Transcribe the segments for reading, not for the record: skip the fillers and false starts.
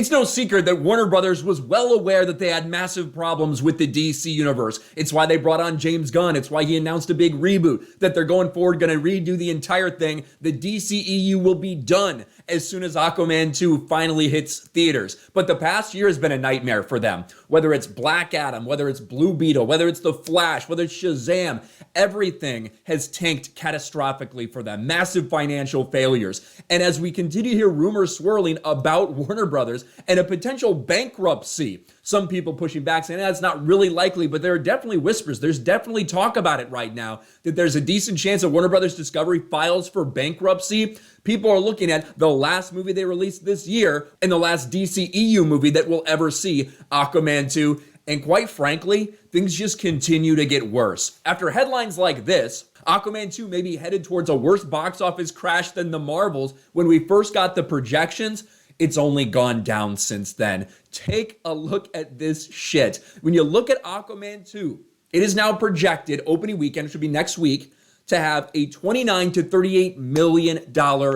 It's no secret that Warner Brothers was well aware that they had massive problems with the DC universe. It's why they brought on James Gunn. It's why he announced a big reboot, that they're going forward, going to redo the entire thing. The DCEU will be done as soon as Aquaman 2 finally hits theaters. But the past year has been a nightmare for them. Whether it's Black Adam, whether it's Blue Beetle, whether it's The Flash, whether it's Shazam, everything has tanked catastrophically for them. Massive financial failures. And as we continue to hear rumors swirling about Warner Brothers and a potential bankruptcy, some people pushing back saying that's not really likely, but there are definitely whispers. There's definitely talk about it right now that there's a decent chance that Warner Brothers Discovery files for bankruptcy. People are looking at the last movie they released this year and the last DCEU movie that we'll ever see, Aquaman 2. And quite frankly, things just continue to get worse. After headlines like this, Aquaman 2 may be headed towards a worse box office crash than the Marvels. When we first got the projections, it's only gone down since then. Take a look at this shit. When you look at Aquaman 2, it is now projected, opening weekend, which should be next week, to have a $29 to $38 million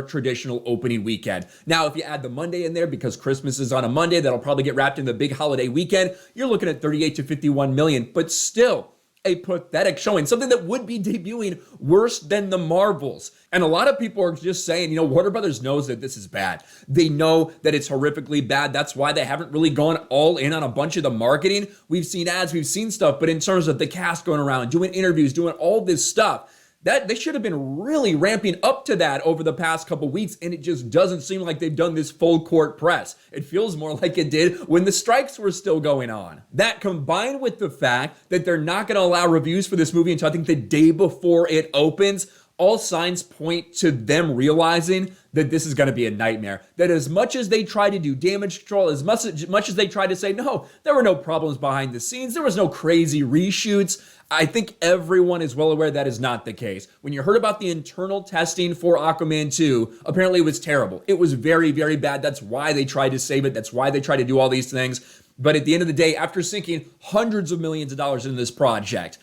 traditional opening weekend. Now, if you add the Monday in there, because Christmas is on a Monday, that'll probably get wrapped in the big holiday weekend, you're looking at 38 to 51 million, but still a pathetic showing, something that would be debuting worse than the Marvels. And a lot of people are just saying, Warner Brothers knows that this is bad. They know that it's horrifically bad. That's why they haven't really gone all in on a bunch of the marketing. We've seen ads, we've seen stuff, but in terms of the cast going around, doing interviews, doing all this stuff, that they should have been really ramping up to that over the past couple weeks, and it just doesn't seem like they've done this full court press. It feels more like it did when the strikes were still going on. That combined with the fact that they're not going to allow reviews for this movie until I think the day before it opens, all signs point to them realizing that this is going to be a nightmare. That as much as they try to do damage control, as much as they try to say, no, there were no problems behind the scenes, there was no crazy reshoots, I think everyone is well aware that is not the case. When you heard about the internal testing for Aquaman 2, apparently it was terrible. It was very, very bad. That's why they tried to save it. That's why they tried to do all these things. But at the end of the day, after sinking hundreds of millions of dollars into this project,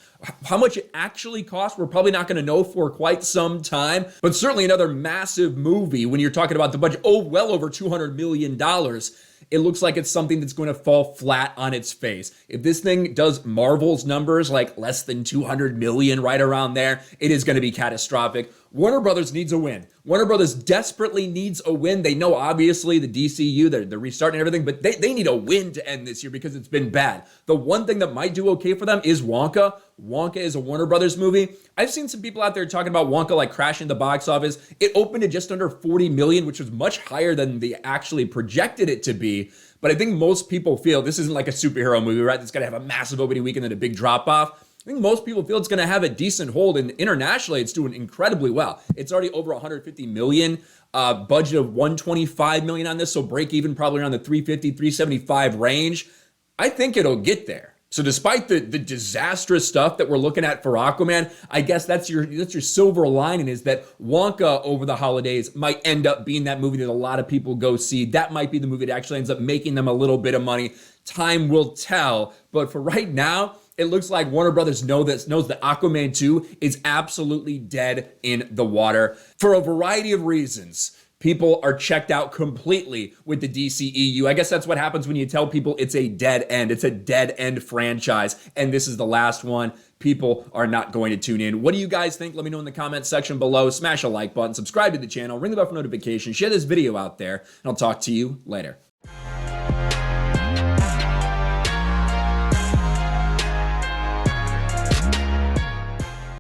how much it actually cost, we're probably not going to know for quite some time. But certainly another massive movie when you're talking about the budget, well over $200 million. It looks like it's something that's going to fall flat on its face. If this thing does Marvel's numbers, like less than 200 million, right around there, it is going to be catastrophic. Warner Brothers needs a win. Warner Brothers desperately needs a win. They know, obviously, the DCU, they're restarting everything, but they need a win to end this year because it's been bad. The one thing that might do okay for them is Wonka. Wonka is a Warner Brothers movie. I've seen some people out there talking about Wonka like crashing the box office. It opened at just under 40 million, which was much higher than they actually projected it to be. But I think most people feel this isn't like a superhero movie, right? It's going to have a massive opening weekend and a big drop off. I think most people feel it's going to have a decent hold, and internationally, it's doing incredibly well. It's already over 150 million, budget of 125 million on this, so break even probably around the 350, 375 range. I think it'll get there. So despite the disastrous stuff that we're looking at for Aquaman, I guess that's your silver lining, is that Wonka over the holidays might end up being that movie that a lot of people go see. That might be the movie that actually ends up making them a little bit of money. Time will tell. But for right now, it looks like Warner Brothers knows that Aquaman 2 is absolutely dead in the water for a variety of reasons. People are checked out completely with the DCEU. I guess that's what happens when you tell people it's a dead end. It's a dead end franchise, and this is the last one. People are not going to tune in. What do you guys think? Let me know in the comments section below. Smash a like button, subscribe to the channel, ring the bell for notifications, share this video out there, and I'll talk to you later.